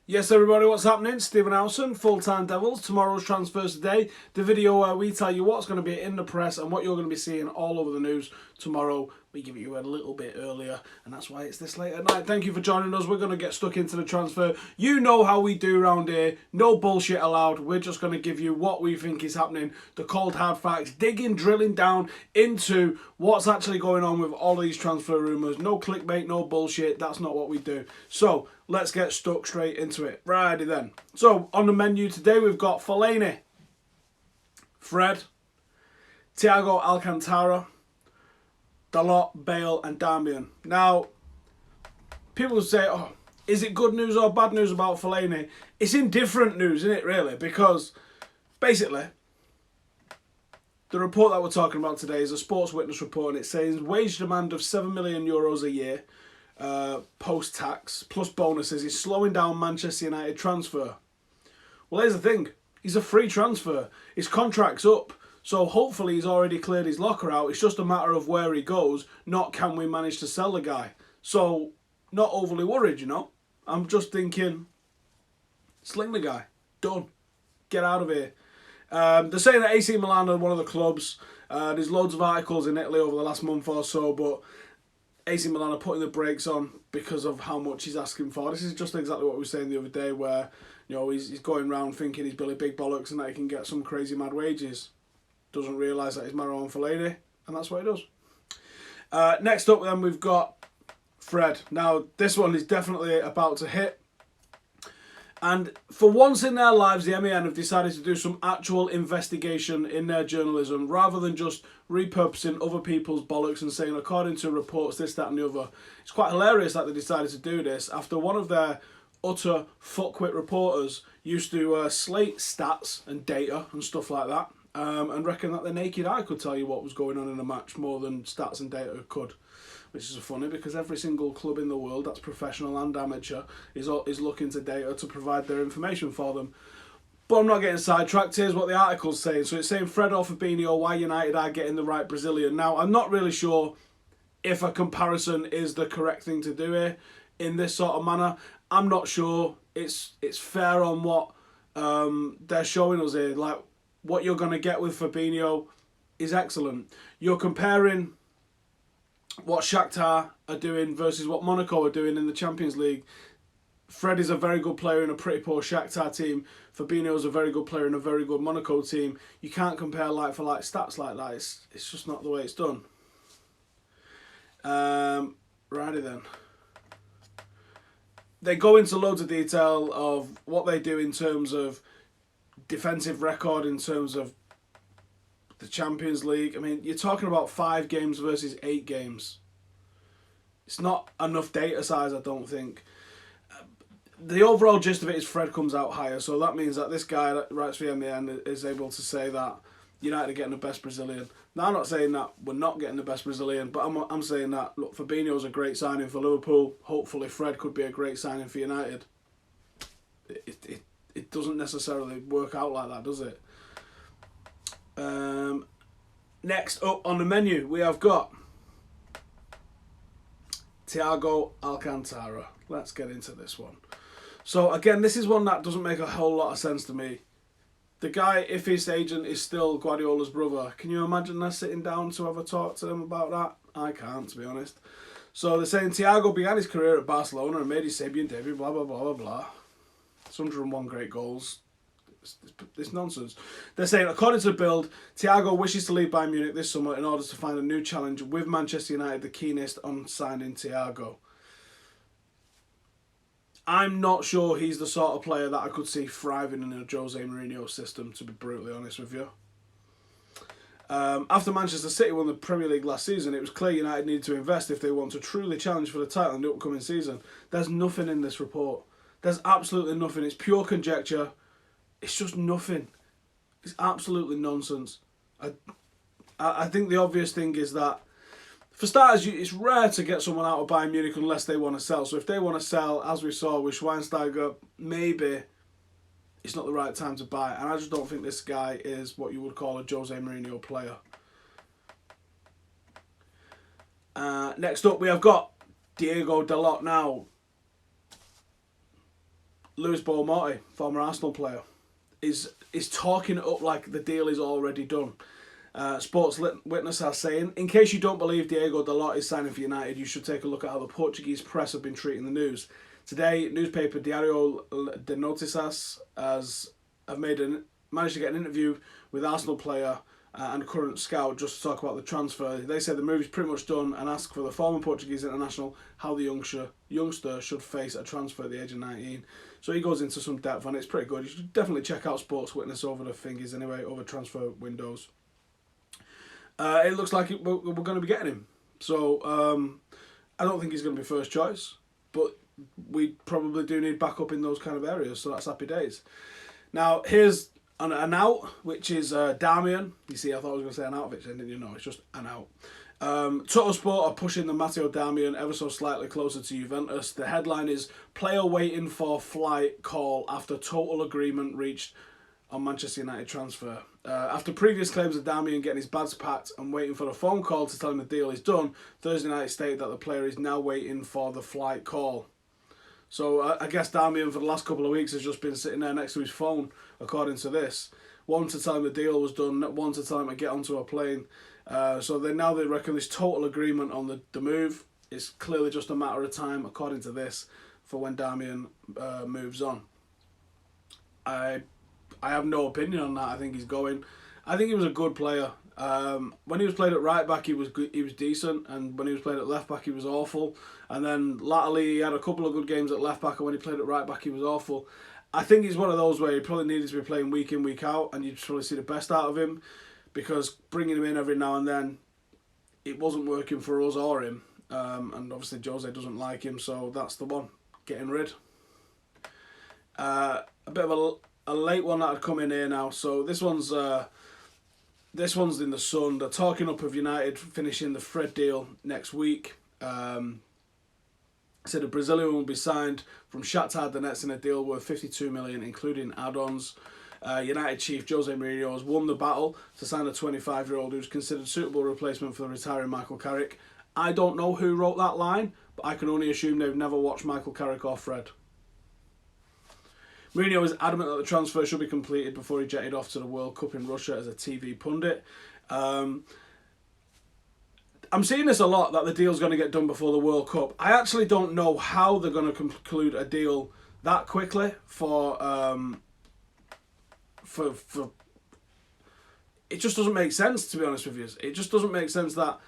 Yes, everybody, what's happening? Stephen Howson, Full-Time Devils. Tomorrow's transfers today. The video where we tell you what's going to be in the press and what you're going to be seeing all over the news tomorrow. We give it you a little bit earlier, and that's why it's this late at night. Thank you for joining us. We're going to get stuck into the transfer. You know how we do around here. No bullshit allowed. We're just going to give you what we think is happening. The cold, hard facts. Digging, drilling down into what's actually going on with all of these transfer rumours. No clickbait, no bullshit. That's not what we do. So, let's get stuck straight into it. Righty then. So, on the menu today, we've got Fellaini, Fred, Thiago Alcantara, Dalot, Bale and Darmian. Now, people say, oh, is it good news or bad news about Fellaini? It's indifferent news, isn't it, really? Because, basically, the report that we're talking about today is a Sports Witness report, and it says wage demand of €7 million a year, post-tax, plus bonuses, is slowing down Manchester United transfer. Well, here's the thing. He's a free transfer. His contract's up. So hopefully he's already cleared his locker out. It's just a matter of where he goes, not can we manage to sell the guy. So, not overly worried, you know. I'm just thinking, sling the guy. Done. Get out of here. They're saying that AC Milan are one of the clubs. There's loads of articles in Italy over the last month or so, but AC Milan are putting the brakes on because of how much he's asking for. This is just exactly what we were saying the other day, where he's going around thinking he's Billy Big Bollocks and that he can get some crazy mad wages. Doesn't realise that he's Marouane Fellaini, and that's what he does. Next up then we've got Fred. Now this one is definitely about to hit. And for once in their lives, the MEN have decided to do some actual investigation in their journalism, rather than just repurposing other people's bollocks and saying, according to reports, this, that and the other. It's quite hilarious that they decided to do this after one of their utter fuckwit reporters used to slate stats and data and stuff like that, and reckon that the naked eye could tell you what was going on in a match more than stats and data could. Which is funny because every single club in the world that's professional and amateur is looking to data to provide their information for them. But I'm not getting sidetracked. Here's what the article's saying. So it's saying Fred or Fabinho, why United are getting the right Brazilian. Now, I'm not really sure if a comparison is the correct thing to do here in this sort of manner. I'm not sure it's fair on what they're showing us here. Like, what you're going to get with Fabinho is excellent. You're comparing what Shakhtar are doing versus what Monaco are doing in the Champions League. Fred is a very good player in a pretty poor Shakhtar team. Fabinho is a very good player in a very good Monaco team. You can't compare like for like stats like that. It's just not the way it's done. Righty then. They go into loads of detail of what they do in terms of defensive record, in terms of the Champions League. I mean, you're talking about 5 games versus 8 games. It's not enough data size, I don't think. The overall gist of it is Fred comes out higher, so that means that this guy that writes for the MEN is able to say that United are getting the best Brazilian. Now, I'm not saying that we're not getting the best Brazilian, but I'm saying that, look, Fabinho's a great signing for Liverpool. Hopefully Fred could be a great signing for United. It doesn't necessarily work out like that, does it? Next up on the menu, we have got Thiago Alcantara. Let's get into this one. So again, this is one that doesn't make a whole lot of sense to me. The guy, if his agent is still Guardiola's brother, can you imagine us sitting down to have a talk to them about that? I can't, to be honest. So they're saying Thiago began his career at Barcelona and made his Sabian debut, blah, blah, blah, blah, blah. It's 101 great goals. It's nonsense. They're saying, according to the Bild, Thiago wishes to leave Bayern Munich this summer in order to find a new challenge, with Manchester United the keenest on signing Thiago. I'm not sure he's the sort of player that I could see thriving in a Jose Mourinho system, to be brutally honest with you. After Manchester City won the Premier League last season, it was clear United needed to invest if they want to truly challenge for the title in the upcoming season. There's nothing in this report. There's absolutely nothing. It's pure conjecture. It's just nothing. It's absolutely nonsense. I think the obvious thing is that, for starters, it's rare to get someone out of Bayern Munich unless they want to sell. So if they want to sell, as we saw with Schweinsteiger, maybe it's not the right time to buy. And I just don't think this guy is what you would call a Jose Mourinho player. Next up, we have got Diego Dalot. Now, Lewis Bournemouth, former Arsenal player, is talking it up like the deal is already done. Sports Witness are saying, in case you don't believe Diego Dalot is signing for United, you should take a look at how the Portuguese press have been treating the news. Today, newspaper Diario de Noticias managed to get an interview with Arsenal player and current scout just to talk about the transfer. They say the move is pretty much done and ask for the former Portuguese international how the youngster should face a transfer at the age of 19. So he goes into some depth and it's pretty good. You should definitely check out Sports Witness over the thingies anyway, over transfer windows. It looks like we're going to be getting him. So I don't think he's going to be first choice, but we probably do need backup in those kind of areas, so that's happy days. Now, here's an out, which is Darmian. You see, I thought I was going to say an Arnautovic, didn't you? No, it's just an out. Tuttosport are pushing the Matteo Darmian ever so slightly closer to Juventus. The headline is, player waiting for flight call after total agreement reached on Manchester United transfer. After previous claims of Darmian getting his bags packed and waiting for a phone call to tell him the deal is done, Thursday night stated that the player is now waiting for the flight call. So I guess Darmian for the last couple of weeks has just been sitting there next to his phone, according to this. One to tell him the deal was done, one to tell him to get onto a plane. So they reckon this total agreement on the move. It's clearly just a matter of time, according to this, for when Darmian moves on. I have no opinion on that. I think he's going. I think he was a good player. When he was played at right back, he was good, he was decent, and when he was played at left back, he was awful. And then latterly, he had a couple of good games at left back, and when he played at right back, he was awful. I think he's one of those where he probably needed to be playing week in, week out, and you'd probably see the best out of him, because bringing him in every now and then, it wasn't working for us or him. And obviously Jose doesn't like him, so that's the one. Getting rid. A bit of a late one that had come in here now. So this one's in the Sun. They're talking up of United finishing the Fred deal next week. Said a Brazilian will be signed from Shakhtar Donetsk in a deal worth 52 million, including add-ons. United chief Jose Mourinho has won the battle to sign a 25-year-old who's considered suitable replacement for the retiring Michael Carrick. I don't know who wrote that line, but I can only assume they've never watched Michael Carrick or Fred. Mourinho is adamant that the transfer should be completed before he jetted off to the World Cup in Russia as a TV pundit. I'm seeing this a lot, that the deal's going to get done before the World Cup. I actually don't know how they're going to conclude a deal that quickly for it just doesn't make sense, to be honest with you. It just doesn't make sense that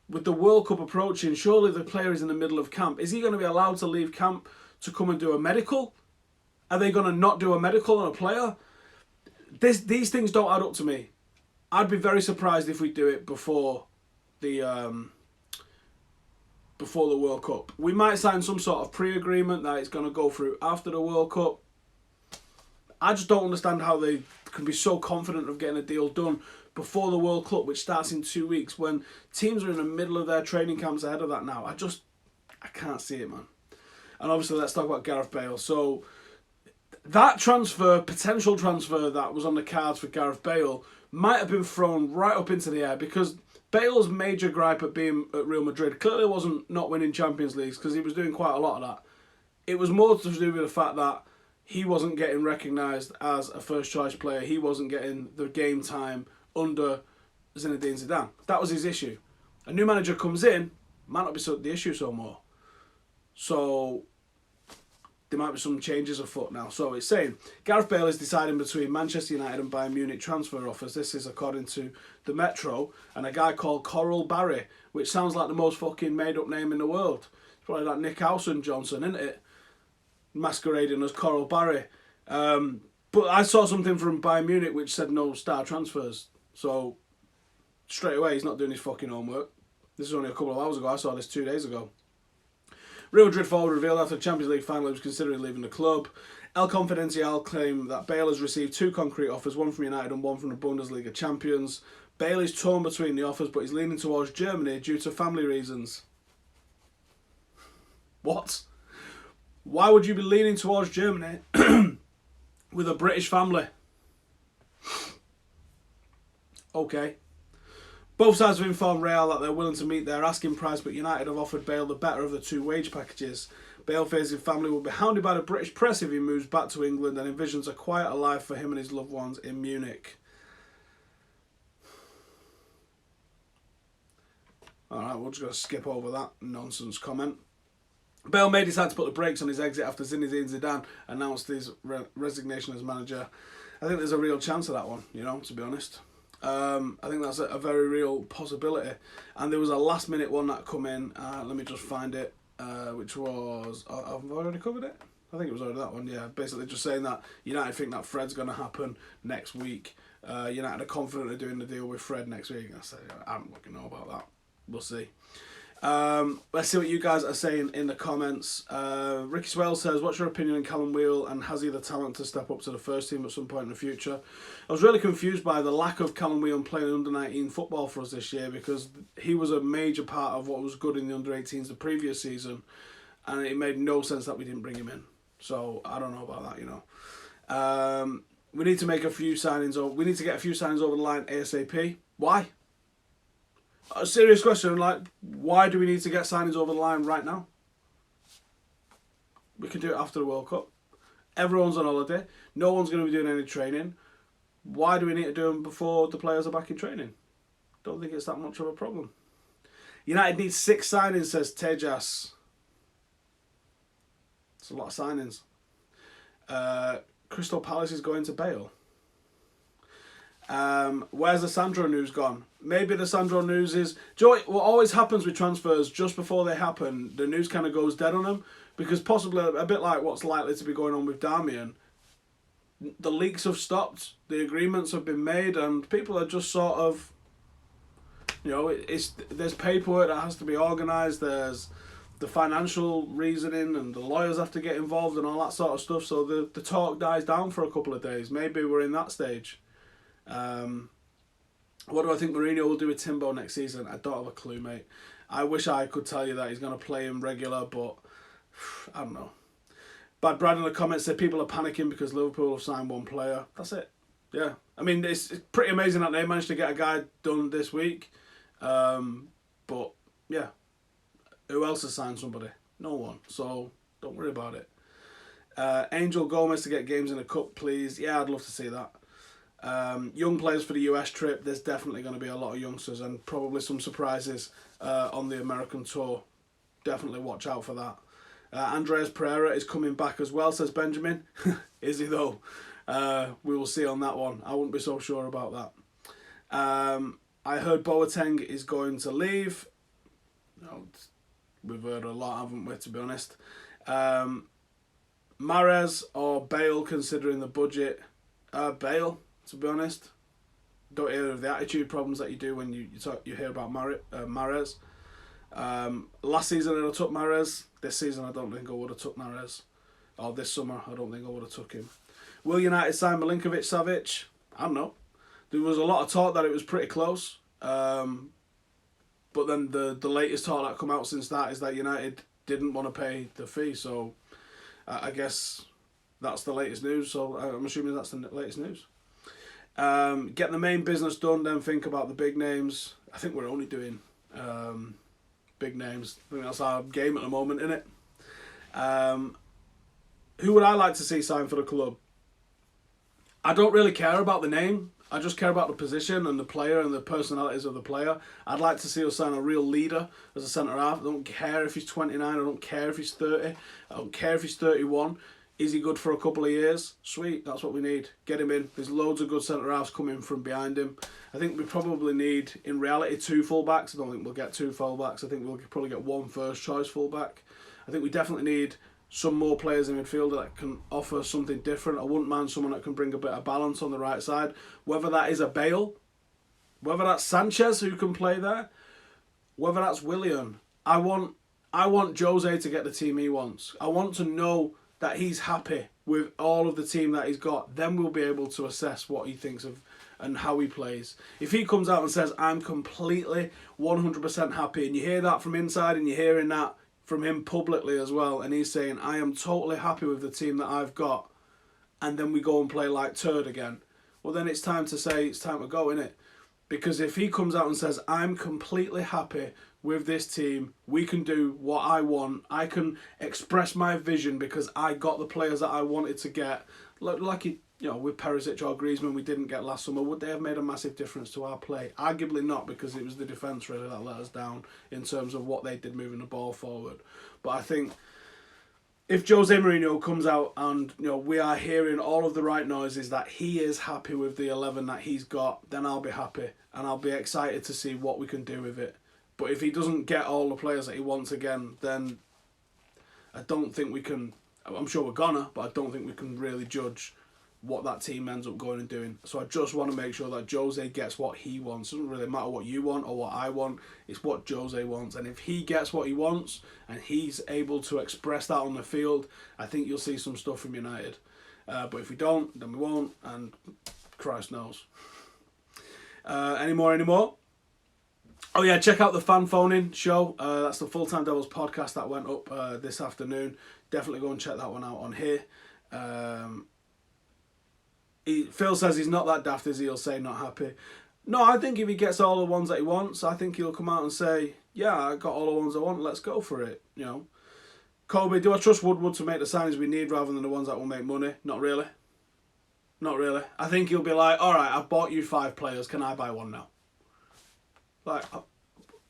with the World Cup approaching, surely the player is in the middle of camp. Is he going to be allowed to leave camp to come and do a medical? Are they going to not do a medical on a player? These things don't add up to me. I'd be very surprised if we do it before the World Cup. We might sign some sort of pre-agreement that it's going to go through after the World Cup. I just don't understand how they can be so confident of getting a deal done before the World Cup, which starts in 2 weeks, when teams are in the middle of their training camps ahead of that now. I can't see it, man. And obviously, let's talk about Gareth Bale. So that potential transfer that was on the cards for Gareth Bale might have been thrown right up into the air, because Bale's major gripe at being at Real Madrid clearly wasn't not winning Champions Leagues, because he was doing quite a lot of that. It was more to do with the fact that he wasn't getting recognised as a first-choice player. He wasn't getting the game time under Zinedine Zidane. That was his issue. A new manager comes in, might not be the issue so more. So there might be some changes afoot now. So it's saying Gareth Bale is deciding between Manchester United and Bayern Munich transfer offers. This is according to the Metro, and a guy called Coral Barry, which sounds like the most fucking made-up name in the world. It's probably like Nick Howson Johnson, isn't it? Masquerading as Coral Barry. But I saw something from Bayern Munich which said no star transfers. So straight away, he's not doing his fucking homework. This is only a couple of hours ago. I saw this 2 days ago. Real Madrid forward revealed after the Champions League final he was considering leaving the club. El Confidencial claimed that Bale has received two concrete offers, one from United and one from the Bundesliga champions. Bale is torn between the offers, but he's leaning towards Germany due to family reasons. What? Why would you be leaning towards Germany with a British family? Okay. Both sides have informed Real that they're willing to meet their asking price, but United have offered Bale the better of the two wage packages. Bale fears his family will be hounded by the British press if he moves back to England and envisions a quieter life for him and his loved ones in Munich. Alright, we're just going to skip over that nonsense comment. Bale may decide to put the brakes on his exit after Zinedine Zidane announced his resignation as manager. I think there's a real chance of that one, you know, to be honest. I think that's a very real possibility. And there was a last minute one that come in, let me just find it, which was, I've already covered it? I think it was already that one, yeah. Basically just saying that United think that Fred's going to happen next week. United are confident of doing the deal with Fred next week. I say, I don't fucking know about that. We'll see. Let's see what you guys are saying in the comments. Ricky Swell says, what's your opinion on Callum Wheel and has he the talent to step up to the first team at some point in the future? I was really confused by the lack of Callum Wheel playing under-19 football for us this year, because he was a major part of what was good in the under-18s the previous season, and it made no sense that we didn't bring him in. So I don't know about that, you know. We need to make a few signings, or we need to get a few signings over the line ASAP. Why? A serious question, like, why do we need to get signings over the line right now? We can do it after the World Cup. Everyone's on holiday. No one's going to be doing any training. Why do we need to do them before the players are back in training? Don't think it's that much of a problem. United needs 6 signings, says Tejas. It's a lot of signings. Crystal Palace is going to Bale. Where's the Sandro news gone? Maybe the Sandro news is... Do you know what always happens with transfers? Just before they happen, the news kind of goes dead on them. Because possibly a bit like what's likely to be going on with Darmian, the leaks have stopped, the agreements have been made, and people are just sort of... You know, there's paperwork that has to be organised, there's the financial reasoning, and the lawyers have to get involved and all that sort of stuff. So the talk dies down for a couple of days. Maybe we're in that stage. What do I think Mourinho will do with Timbo next season? I don't have a clue, mate. I wish I could tell you that he's going to play him regular, but I don't know. Bad Brad in the comments said people are panicking because Liverpool have signed one player. That's it. Yeah. I mean, it's pretty amazing that they managed to get a guy done this week. But, yeah. Who else has signed somebody? No one. So, don't worry about it. Angel Gomez to get games in the cup, please. Yeah, I'd love to see that. Young players for the US trip. There's definitely going to be a lot of youngsters and probably some surprises on the American tour. Definitely watch out for that. Andreas Pereira is coming back as well, says Benjamin. Is he though? We will see on that one. I wouldn't be so sure about that. I heard Boateng is going to leave. No, we've heard a lot, haven't we, to be honest. Mahrez or Bale, considering the budget. Bale, to be honest. Don't hear of the attitude problems that you do when you hear about Mahrez. Last season I took Mahrez. This season I don't think I would have took Mahrez. Or this summer I don't think I would have took him. Will United sign Milinkovic-Savic? I don't know. There was a lot of talk that it was pretty close. But then the latest talk that come out since that is that United didn't want to pay the fee. So I guess that's the latest news. So I'm assuming that's the latest news. Get the main business done, then think about the big names. I think we're only doing big names. I think that's our game at the moment, isn't it? Who would I like to see sign for the club? I don't really care about the name. I just care about the position and the player and the personalities of the player. I'd like to see us sign a real leader as a centre-half. I don't care if he's 29. I don't care if he's 30. I don't care if he's 31. Is he good for a couple of years? Sweet, that's what we need. Get him in. There's loads of good centre-halves coming from behind him. I think we probably need, in reality, 2 full-backs. I don't think we'll get 2 full-backs. I think we'll probably get 1 first-choice full-back. I think we definitely need some more players in midfield that can offer something different. I wouldn't mind someone that can bring a bit of balance on the right side. Whether that is a Bale, whether that's Sanchez who can play there, whether that's Willian. I want Jose to get the team he wants. I want to know that he's happy with all of the team that he's got. Then we'll be able to assess what he thinks of and how he plays. If he comes out and says, I'm completely 100% happy, and you hear that from inside and you're hearing that from him publicly as well, and he's saying, I am totally happy with the team that I've got, and then we go and play like turd again, well then it's time to say it's time to go, innit? Because if he comes out and says, I'm completely happy with this team, we can do what I want, I can express my vision because I got the players that I wanted to get, like he, you know, with Perisic or Griezmann we didn't get last summer, would they have made a massive difference to our play? Arguably not, because it was the defence really that let us down in terms of what they did moving the ball forward. But I think if Jose Mourinho comes out and, you know, we are hearing all of the right noises that he is happy with the 11 that he's got, then I'll be happy and I'll be excited to see what we can do with it. But if he doesn't get all the players that he wants again, then I don't think we can, I'm sure we're gonna, but I don't think we can really judge what that team ends up going and doing. So I just want to make sure that Jose gets what he wants. It doesn't really matter what you want or what I want, it's what Jose wants. And if he gets what he wants and he's able to express that on the field, I think you'll see some stuff from United. But if we don't, then we won't, and Christ knows. Any more? Oh yeah, check out the fan phone-in show. That's the Full-Time Devils podcast that went up this afternoon. Definitely go and check that one out on here. Phil says he's not that daft, is he? He'll say not happy. No, I think if he gets all the ones that he wants, I think he'll come out and say, yeah, I got all the ones I want, let's go for it. You know, Kobe, do I trust Woodward to make the signings we need rather than the ones that will make money? Not really. Not really. I think he'll be like, all right, I've bought you 5 players, can I buy one now? Like,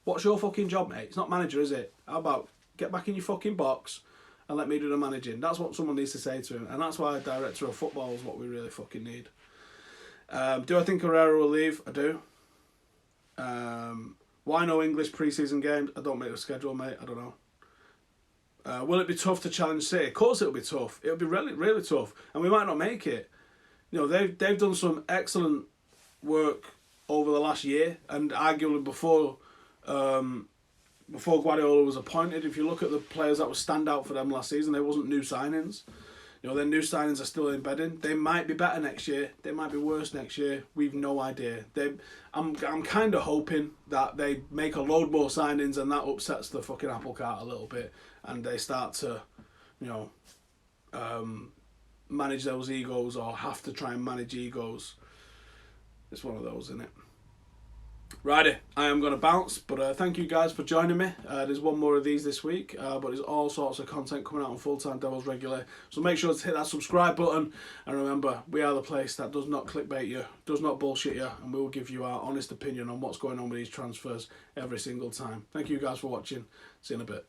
what's your fucking job, mate? It's not manager, is it? How about get back in your fucking box and let me do the managing? That's what someone needs to say to him, and that's why a director of football is what we really fucking need. Do I think Herrera will leave? I do. Why no English pre-season games? I don't make the schedule, mate. I don't know. Will it be tough to challenge City? Of course it'll be tough. It'll be really, really tough, and we might not make it. You know, they've done some excellent work over the last year, and arguably before Guardiola was appointed. If you look at the players that were standout for them last season, they wasn't new signings. You know, their new signings are still embedding. They might be better next year. They might be worse next year. We've no idea. I'm kind of hoping that they make a load more signings and that upsets the fucking apple cart a little bit, and they start to, you know, manage those egos, or have to try and manage egos. It's one of those, isn't it? Righty, I am going to bounce, but thank you guys for joining me. There's one more of these this week, but there's all sorts of content coming out on Full-Time Devils regularly. So make sure to hit that subscribe button, and remember, we are the place that does not clickbait you, does not bullshit you, and we will give you our honest opinion on what's going on with these transfers every single time. Thank you guys for watching. See you in a bit.